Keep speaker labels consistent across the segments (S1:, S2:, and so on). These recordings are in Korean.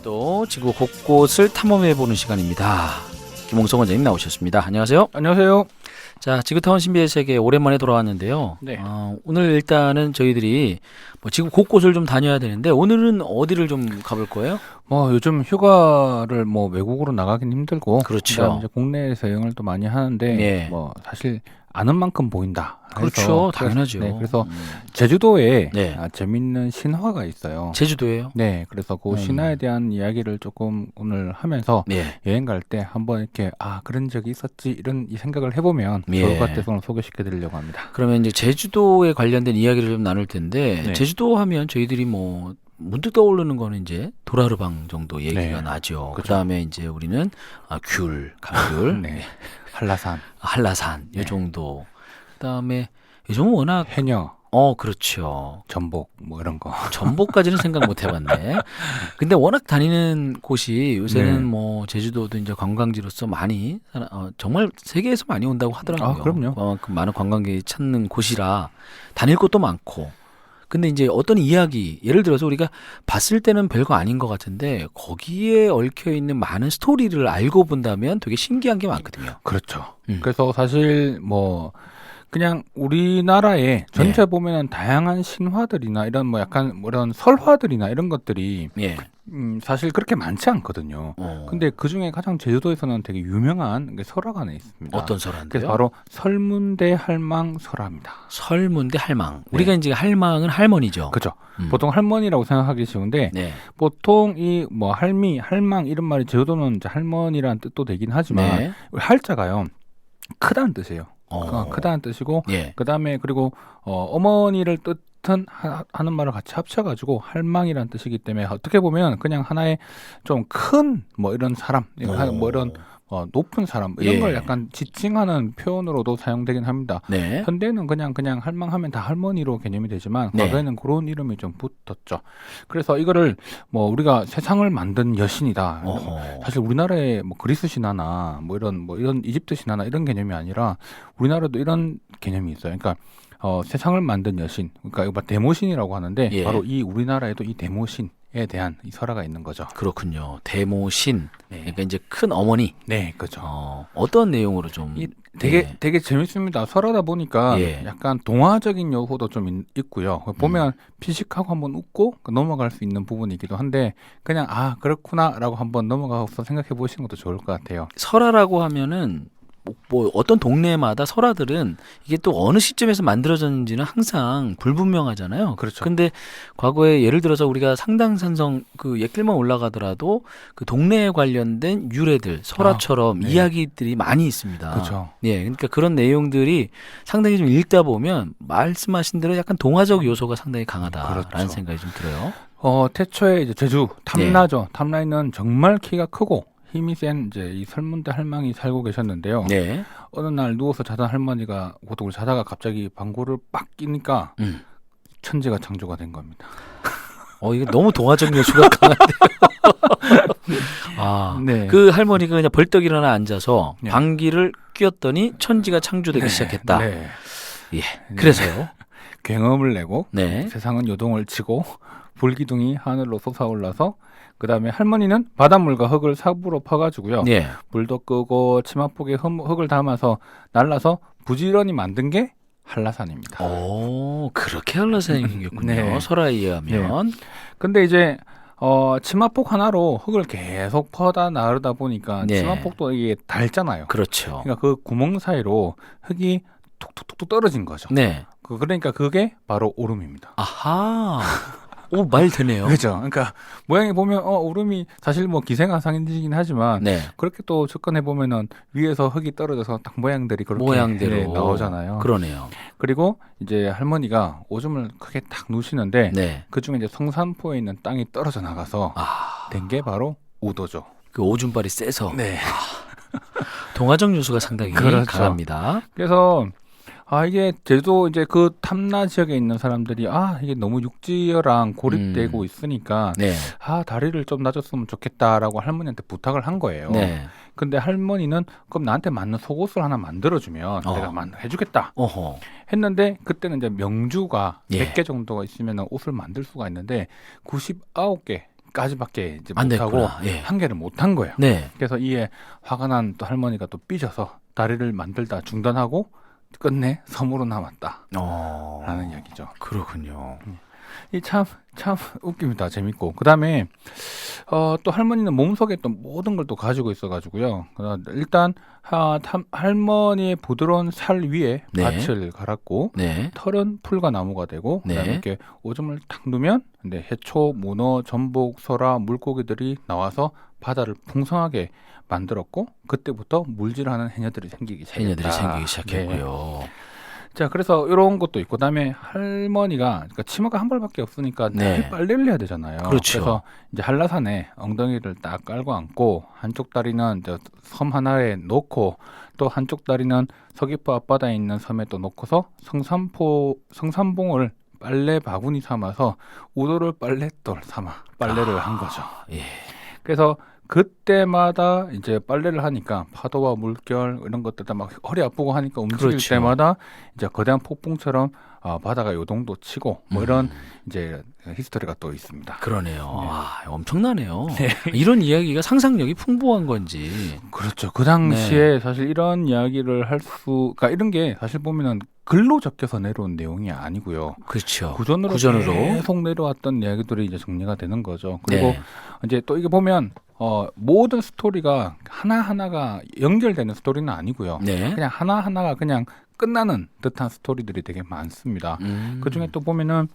S1: 또 지구 곳곳을 탐험해보는 시간입니다. 김홍성 원장님 나오셨습니다. 안녕하세요.
S2: 안녕하세요.
S1: 자, 지구타운 신비의 세계 오랜만에 돌아왔는데요.
S2: 네.
S1: 오늘 일단은 저희들이 지구 곳곳을 좀 다녀야 되는데 오늘은 어디를 좀 가볼 거예요?
S2: 요즘 휴가를 외국으로 나가긴 힘들고,
S1: 그렇죠.
S2: 그다음에 이제 국내에서 여행을 또 많이 하는데,
S1: 네.
S2: 사실 아는 만큼 보인다.
S1: 그렇죠. 당연하죠.
S2: 네, 그래서 제주도에
S1: 네.
S2: 재밌는 신화가 있어요.
S1: 제주도예요?
S2: 네, 그래서 그 신화에 대한 이야기를 조금 오늘 하면서
S1: 네.
S2: 여행 갈 때 한번 이렇게 그런 적이 있었지 이런 이 생각을 해보면
S1: 예.
S2: 좋을 것 같아서 오늘 소개시켜드리려고 합니다.
S1: 그러면 이제 제주도에 관련된 이야기를 좀 나눌 텐데
S2: 네.
S1: 제주도 하면 저희들이 문득 떠오르는 거는 이제 도라르방 정도 얘기가
S2: 네.
S1: 나죠.
S2: 그렇죠.
S1: 그다음에 이제 우리는 감귤,
S2: 네, 한라산,
S1: 한라산 이
S2: 네.
S1: 정도. 그다음에 요즘은 워낙
S2: 해녀,
S1: 그렇죠.
S2: 전복 이런 거.
S1: 전복까지는 생각 못 해봤네. 근데 워낙 다니는 곳이 요새는
S2: 네.
S1: 제주도도 이제 관광지로서 많이 정말 세계에서 많이 온다고 하더라고요.
S2: 그럼요.
S1: 그만큼 많은 관광객이 찾는 곳이라 다닐 곳도 많고. 근데 이제 어떤 이야기, 예를 들어서 우리가 봤을 때는 별거 아닌 것 같은데 거기에 얽혀 있는 많은 스토리를 알고 본다면 되게 신기한 게 많거든요.
S2: 그렇죠.
S1: 음.
S2: 그래서 사실 그냥 우리나라에 전체 보면은 다양한 신화들이나 이런 약간 이런 설화들이나 이런 것들이
S1: 예.
S2: 사실 그렇게 많지 않거든요. 근데 그 중에 가장 제주도에서는 되게 유명한 설화가 하나 있습니다.
S1: 어떤 설화인데요?
S2: 그래서 바로 설문대 할망 설화입니다.
S1: 설문대 할망.
S2: 네.
S1: 우리가 이제 할망은 할머니죠.
S2: 그렇죠. 보통 할머니라고 생각하기 쉬운데
S1: 네.
S2: 보통 이 할미, 할망 이런 말이 제주도는 이제 할머니라는 뜻도 되긴 하지만
S1: 네.
S2: 할자가요 크다는 뜻이에요. 크다는 뜻이고
S1: 예.
S2: 그다음에 그리고 어머니를 뜻은 하는 말을 같이 합쳐가지고 할망이라는 뜻이기 때문에 어떻게 보면 그냥 하나의 좀 큰 이런 사람 이런 높은 사람 이런
S1: 예.
S2: 걸 약간 지칭하는 표현으로도 사용되긴 합니다.
S1: 네.
S2: 현대는 그냥 할망하면 다 할머니로 개념이 되지만
S1: 네.
S2: 과거에는 그런 이름이 좀 붙었죠. 그래서 이거를 우리가 세상을 만든 여신이다. 사실 우리나라의 그리스 신화나 이런 이집트 신화나 이런 개념이 아니라 우리나라도 이런 개념이 있어요. 그러니까 세상을 만든 여신, 그러니까 이거 데모신이라고 하는데
S1: 예.
S2: 바로 이 우리나라에도 이 데모신에 대한 이 설화가 있는 거죠.
S1: 그렇군요. 데모신.
S2: 네.
S1: 그러니까 이제 큰 어머니.
S2: 네, 그렇죠.
S1: 어떤 내용으로 좀
S2: 되게 재밌습니다. 설하다 보니까
S1: 예.
S2: 약간 동화적인 요소도 좀 있고요. 보면 피식하고 한번 웃고 넘어갈 수 있는 부분이기도 한데 그냥 그렇구나라고 한번 넘어가서 생각해 보시는 것도 좋을 것 같아요.
S1: 설화라고 하면은 어떤 동네마다 설화들은 이게 또 어느 시점에서 만들어졌는지는 항상 불분명하잖아요.
S2: 그렇죠.
S1: 근데 과거에 예를 들어서 우리가 상당산성 그 옛길만 올라가더라도 그 동네에 관련된 유래들, 설화처럼
S2: 네.
S1: 이야기들이 많이 있습니다.
S2: 그렇죠.
S1: 예, 그러니까 그런 내용들이 상당히 좀 읽다 보면 말씀하신 대로 약간 동화적 요소가 상당히 강하다라는
S2: 그렇죠.
S1: 생각이 좀 들어요.
S2: 태초에 이제 제주 탐라죠. 탐라에는 정말 키가 크고 힘이 센 이제 이 설문대 할망이 살고 계셨는데요.
S1: 네.
S2: 어느 날 누워서 자던 할머니가 고독을 자다가 갑자기 방구를 빡 끼니까 천지가 창조가 된 겁니다.
S1: 이게 너무 동화적 요소가 강한데요.
S2: 네.
S1: 그 할머니가 그냥 벌떡 일어나 앉아서
S2: 네.
S1: 방귀를 뀌었더니 천지가 창조되기 시작했다.
S2: 네.
S1: 예. 그래서요.
S2: 굉음을 내고
S1: 네.
S2: 세상은 요동을 치고 불기둥이 하늘로 솟아올라서 그 다음에 할머니는 바닷물과 흙을 삽으로 퍼가지고요.
S1: 예.
S2: 불도 끄고 치마폭에 흙을 담아서 날라서 부지런히 만든 게 한라산입니다.
S1: 그렇게 한라산이 생겼군요.
S2: 네.
S1: 설화에 의하면.
S2: 근데 이제 치마폭 하나로 흙을 계속 퍼다 나르다 보니까
S1: 네.
S2: 치마폭도 이게 닳잖아요.
S1: 그렇죠.
S2: 그러니까 그 구멍 사이로 흙이 톡톡톡 떨어진 거죠.
S1: 네.
S2: 그러니까 그게 바로 오름입니다.
S1: 아하. 말 되네요.
S2: 그렇죠. 그러니까 모양이 보면 오름이 사실 기생아상이긴 하지만
S1: 네.
S2: 그렇게 또 접근해 보면은 위에서 흙이 떨어져서 딱 모양들이 그렇게
S1: 모양대로
S2: 나오잖아요.
S1: 그러네요.
S2: 그리고 이제 할머니가 오줌을 크게 딱 누시는데
S1: 네.
S2: 그 중에 이제 성산포에 있는 땅이 떨어져 나가서 된 게 바로 우도죠.
S1: 그 오줌발이 세서
S2: 네.
S1: 동화적 요소가 상당히
S2: 그렇죠.
S1: 강합니다.
S2: 그래서 이게 제주도 이제 그 탐라 지역에 있는 사람들이 이게 너무 육지어랑 고립되고 있으니까
S1: 네.
S2: 다리를 좀 낮췄으면 좋겠다라고 할머니한테 부탁을 한 거예요.
S1: 네.
S2: 근데 할머니는 그럼 나한테 맞는 속옷을 하나 만들어주면 내가 해주겠다
S1: 어허.
S2: 했는데 그때는 이제 명주가
S1: 예.
S2: 100개 정도가 있으면 옷을 만들 수가 있는데 99개 까지밖에 이제
S1: 안
S2: 못하고
S1: 됐구나. 예.
S2: 한 개를 못한 거예요.
S1: 네.
S2: 그래서 이에 화가 난 또 할머니가 또 삐져서 다리를 만들다 중단하고 끝내 섬으로 남았다라는 이야기죠.
S1: 그렇군요.
S2: 이 참 웃깁니다. 재밌고. 그다음에 또 할머니는 몸속에 또 모든 걸 또 가지고 있어가지고요. 일단 할머니의 부드러운 살 위에
S1: 네.
S2: 밭을 갈았고
S1: 네.
S2: 털은 풀과 나무가 되고 그다음에
S1: 네.
S2: 이렇게 오줌을 탁 누면 해초, 문어, 전복, 소라, 물고기들이 나와서 바다를 풍성하게 만들었고 그때부터 물질하는 해녀들이 생기기 시작했다.
S1: 해녀들이 생기기
S2: 네.
S1: 시작했고요.
S2: 자, 그래서 이런 것도 있고, 그다음에 할머니가 그러니까 치마가 한 벌밖에 없으니까
S1: 네.
S2: 늘 빨래를 해야 되잖아요.
S1: 그렇죠.
S2: 그래서 이제 한라산에 엉덩이를 딱 깔고 앉고 한쪽 다리는 이제 섬 하나에 놓고 또 한쪽 다리는 서귀포 앞바다에 있는 섬에 또 놓고서 성산봉을 빨래 바구니 삼아서 우도를 빨랫돌 삼아 빨래를 한 거죠.
S1: 예.
S2: 그래서 그때마다 이제 빨래를 하니까 파도와 물결 이런 것들 다 막 허리 아프고 하니까 움직일
S1: 그렇죠.
S2: 때마다 이제 거대한 폭풍처럼 바다가 요동도 치고 뭐 이런 이제 히스토리가 또 있습니다.
S1: 그러네요.
S2: 네.
S1: 와, 엄청나네요. 이런 이야기가 상상력이 풍부한 건지.
S2: 그렇죠. 그 당시에 사실 이런 이야기를 그러니까 이런 게 사실 보면은 글로 적혀서 내려온 내용이 아니고요.
S1: 그렇죠.
S2: 구전으로 계속 내려왔던 이야기들이 이제 정리가 되는 거죠. 그리고
S1: 네.
S2: 이제 또 이게 보면 모든 스토리가 하나하나가 연결되는 스토리는 아니고요.
S1: 네.
S2: 그냥 하나하나가 그냥 끝나는 듯한 스토리들이 되게 많습니다. 그중에 또 보면은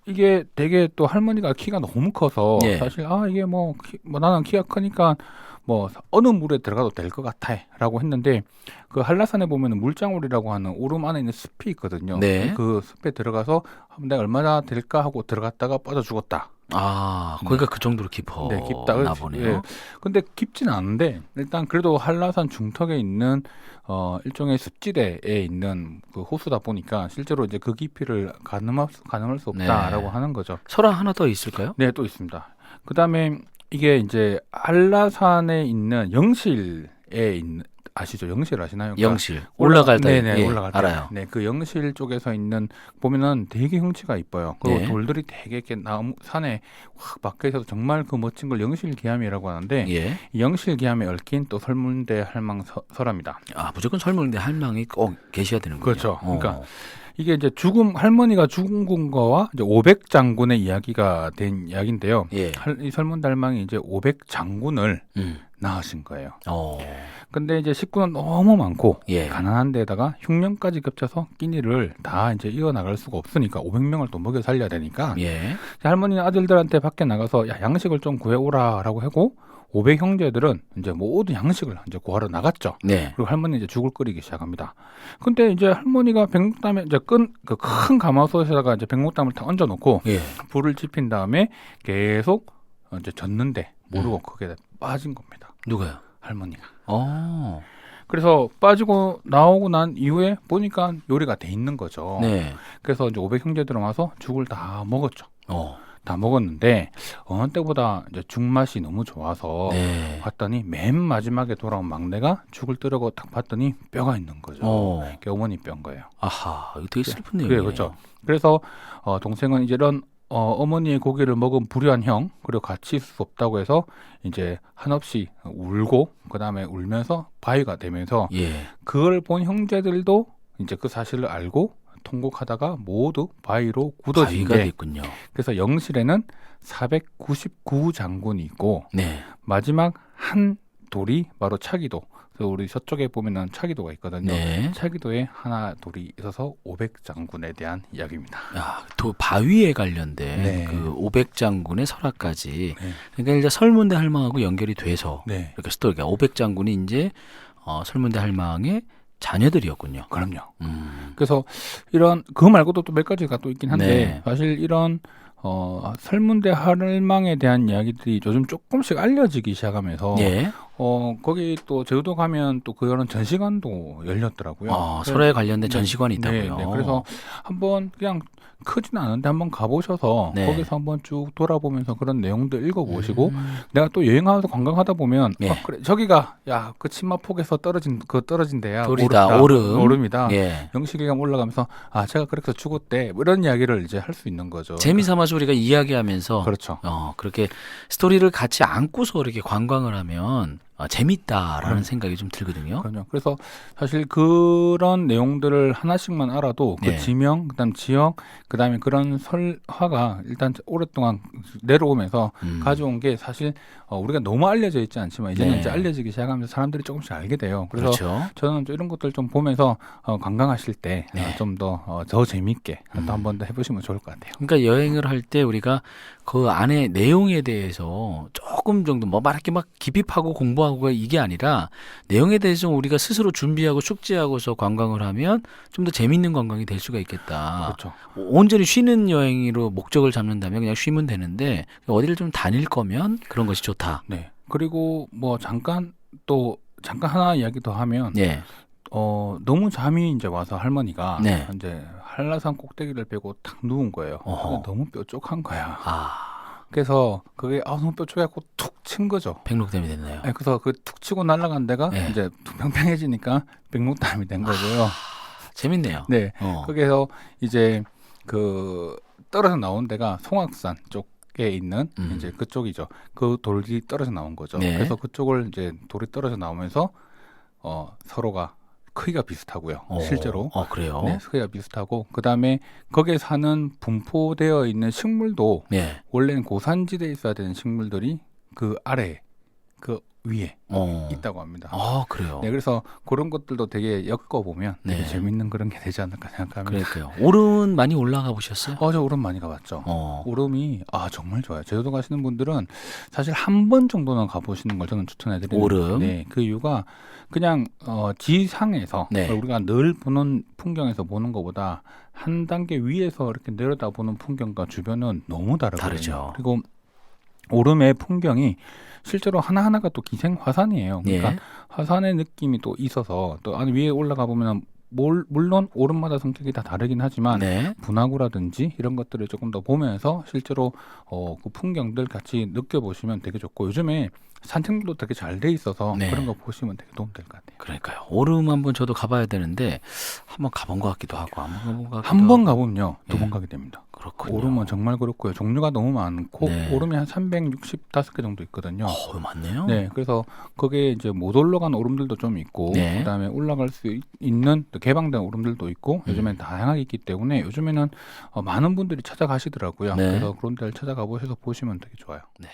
S2: 이게 되게 또 할머니가 키가 너무 커서
S1: 네.
S2: 사실 이게 뭐 나는 키가 크니까 뭐 어느 물에 들어가도 될 것 같아라고 했는데 그 한라산에 보면은 물장울이라고 하는 오름 안에 있는 숲이 있거든요.
S1: 네.
S2: 그 숲에 들어가서 내가 얼마나 될까 하고 들어갔다가 빠져 죽었다.
S1: 거기가 그 정도로 깊어.
S2: 네, 깊다.
S1: 나 보네요.
S2: 예. 근데 깊진 않은데 일단 그래도 한라산 중턱에 있는 일종의 습지대에 있는 그 호수다 보니까 실제로 이제 그 깊이를 가늠할 수 없다라고
S1: 네.
S2: 하는 거죠.
S1: 설화 하나 더 있을까요?
S2: 네, 또 있습니다. 그다음에 이게 이제 한라산에 있는 영실에 있는 아시죠? 영실 아시나요? 그러니까
S1: 영실 올라갈 때
S2: 네네,
S1: 예,
S2: 올라갈 때.
S1: 알아요.
S2: 네, 그 영실 쪽에서 있는 보면은 되게 형체가 이뻐요. 그리고
S1: 네.
S2: 돌들이 되게 이렇게 나무 산에 확 박혀 있어서 정말 그 멋진 걸 영실기암이라고 하는데
S1: 예.
S2: 이 영실기암에 얽힌 또 설문대 할망설합니다.
S1: 무조건 설문인데 할망이 꼭 계셔야 되는군요.
S2: 그렇죠. 그러니까 이게 이제 할머니가 죽은 거와 이제 500장군의 이야기가 된 이야기인데요.
S1: 예.
S2: 이 설문대 할망이 이제 500장군을 낳으신 거예요. 근데 이제 식구는 너무 많고
S1: 예.
S2: 가난한 데다가 흉년까지 겹쳐서 끼니를 다 이제 이어나갈 수가 없으니까 500명을 또 먹여 살려야 되니까
S1: 예.
S2: 할머니는 아들들한테 밖에 나가서 양식을 좀 구해오라라고 하고 500형제들은 이제 모두 양식을 이제 구하러 나갔죠.
S1: 네.
S2: 그리고 할머니 이제 죽을 끓이기 시작합니다. 근데 이제 할머니가 백록담에 이제 그 큰 가마솥에다가 이제 백록담을 다 얹어놓고
S1: 예.
S2: 불을 지핀 다음에 계속 이제 젓는데 모르고 그게 빠진 겁니다.
S1: 누가요?
S2: 할머니가.
S1: 그래서
S2: 빠지고 나오고 난 이후에 보니까 요리가 돼 있는 거죠.
S1: 네.
S2: 그래서 이제 500형제들은 와서 죽을 다 먹었죠.
S1: 어.
S2: 다 먹었는데 어느 때보다 이제 죽 맛이 너무 좋아서
S1: 네.
S2: 봤더니 맨 마지막에 돌아온 막내가 죽을 뜨려고 딱 봤더니 뼈가 있는 거죠. 그게 어머니 뼈인 거예요.
S1: 아하, 이거 되게 슬픈
S2: 네,
S1: 내용이에요.
S2: 그렇죠. 그래서 동생은 이제 이런 어머니의 고기를 먹은 불효한 형 그리고 같이 있을 수 없다고 해서 이제 한없이 울고 그다음에 울면서 바위가 되면서
S1: 예.
S2: 그걸 본 형제들도 이제 그 사실을 알고 통곡하다가 모두 바위로 굳어진
S1: 바위가
S2: 게
S1: 됐군요.
S2: 그래서 영실에는 499장군이 있고
S1: 네.
S2: 마지막 한 돌이 바로 차기도. 그래서 우리 서쪽에 보면은 차기도가 있거든요.
S1: 네.
S2: 차기도에 하나 돌이 있어서 500장군에 대한 이야기입니다.
S1: 또 바위에 관련된
S2: 네.
S1: 그 500장군의 설화까지
S2: 네.
S1: 그러니까 이제 설문대 할망하고 연결이 돼서
S2: 네.
S1: 이렇게 스토리가 500장군이 이제 설문대 할망의 자녀들이었군요.
S2: 그럼요. 그래서 이런 그거 말고도 또 몇 가지가 또 있긴 한데
S1: 네.
S2: 사실 이런 설문대 할망에 대한 이야기들이 요즘 조금씩 알려지기 시작하면서
S1: 예.
S2: 거기 또 제주도 가면 또 그런 전시관도 열렸더라고요.
S1: 설화에 관련된
S2: 네,
S1: 전시관이 있다고요.
S2: 네, 그래서 한번 그냥 크진 않은데 한번 가보셔서
S1: 네.
S2: 거기서 한번 쭉 돌아보면서 그런 내용들 읽어보시고
S1: 음.
S2: 내가 또 여행하면서 관광하다 보면
S1: 예.
S2: 그래 저기가 야 그 치마폭에서 떨어진 데야
S1: 돌이다, 오름.
S2: 오름이다.
S1: 예.
S2: 영식이가 올라가면서 제가 그렇게 해서 죽었대 뭐 이런 이야기를 이제 할 수 있는 거죠.
S1: 재미삼아서 우리가 이야기하면서
S2: 그렇죠.
S1: 그렇게 스토리를 같이 안고서 이렇게 관광을 하면 재밌다라는
S2: 음.
S1: 생각이 좀 들거든요.
S2: 그럼요. 그래서 사실 그런 내용들을 하나씩만 알아도 그
S1: 네.
S2: 지명, 그다음 지역, 그다음에 그런 설화가 일단 오랫동안 내려오면서 가져온 게 사실 우리가 너무 알려져 있지 않지만 이제는
S1: 네.
S2: 이제 알려지기 시작하면서 사람들이 조금씩 알게 돼요. 그래서
S1: 그렇죠.
S2: 저는 좀 이런 것들 좀 보면서 관광하실 때
S1: 네.
S2: 좀 더 재밌게 또 한 번 더 해보시면 좋을 것 같아요.
S1: 그러니까 여행을 할 때 우리가 그 안에 내용에 대해서 조금 정도 뭐 이렇게 막 깊이 파고 공부하고 이게 아니라 내용에 대해서 우리가 스스로 준비하고 숙지하고서 관광을 하면 좀 더 재밌는 관광이 될 수가 있겠다.
S2: 그렇죠.
S1: 온전히 쉬는 여행으로 목적을 잡는다면 그냥 쉬면 되는데 어디를 좀 다닐 거면 그런 것이 좋다.
S2: 네. 그리고 뭐 잠깐 하나 이야기 더 하면
S1: 예.
S2: 너무 잠이 이제 와서 할머니가
S1: 네.
S2: 이제 한라산 꼭대기를 베고 탁 누운 거예요.
S1: 어허.
S2: 너무 뾰족한 거야.
S1: 아,
S2: 그래서 그게 너무 뾰족해갖고 툭 친 거죠.
S1: 백록담이 됐네요.
S2: 네, 그래서 그 툭 치고 날아간 데가
S1: 네.
S2: 이제 평평해지니까 백록담이 된 거고요.
S1: 재밌네요.
S2: 네.
S1: 어.
S2: 거기서 이제 그 떨어져 나온 데가 송악산 쪽에 있는 이제 그쪽이죠. 그 돌이 떨어져 나온 거죠.
S1: 네.
S2: 그래서 그쪽을 이제 돌이 떨어져 나오면서 서로가 크기가 비슷하고요. 실제로.
S1: 그래요?
S2: 네, 크기가 비슷하고 그다음에 거기에 사는 분포되어 있는 식물도
S1: 네.
S2: 원래는 고산지대에 있어야 되는 식물들이 그 아래 그 위에 있다고 합니다.
S1: 그래요.
S2: 네, 그래서 그런 것들도 되게 엮어보면 되게
S1: 네.
S2: 재밌는 그런 게 되지 않을까 생각합니다.
S1: 그러니까요. 오름은 많이 올라가 보셨어요?
S2: 저 오름 많이 가봤죠.
S1: 어.
S2: 오름이 정말 좋아요. 제주도 가시는 분들은 사실 한 번 정도는 가보시는 걸 저는 추천해드리는
S1: 오름?
S2: 네, 그 이유가 그냥 지상에서
S1: 네.
S2: 우리가 늘 보는 풍경에서 보는 것보다 한 단계 위에서 이렇게 내려다 보는 풍경과 주변은 너무 다르거든요.
S1: 다르죠.
S2: 그리고 오름의 풍경이 실제로 하나하나가 또 기생 화산이에요. 그러니까
S1: 예.
S2: 화산의 느낌이 또 있어서 또 위에 올라가 보면 물론 오름마다 성격이 다 다르긴 하지만
S1: 네.
S2: 분화구라든지 이런 것들을 조금 더 보면서 실제로 그 풍경들 같이 느껴보시면 되게 좋고 요즘에 산책로도 되게 잘 돼 있어서
S1: 네.
S2: 그런 거 보시면 되게 도움 될 것 같아요.
S1: 그러니까요. 오름 한번 저도 가봐야 되는데 한번 가본 것 같기도 하고 안 가본 것 같기도
S2: 한 번
S1: 하고.
S2: 가보면요 두
S1: 예.
S2: 번 가게 됩니다.
S1: 그렇군요.
S2: 오름은 정말 그렇고요. 종류가 너무 많고
S1: 네.
S2: 오름이 한 365개 정도 있거든요.
S1: 맞네요.
S2: 네, 그래서 거기에 이제 못 올라간 오름들도 좀 있고,
S1: 네.
S2: 그다음에 올라갈 수 있는 또 개방된 오름들도 있고, 요즘엔 다양하게 있기 때문에 요즘에는 많은 분들이 찾아가시더라고요.
S1: 네.
S2: 그래서 그런 데를 찾아가 보셔서 보시면 되게 좋아요.
S1: 네.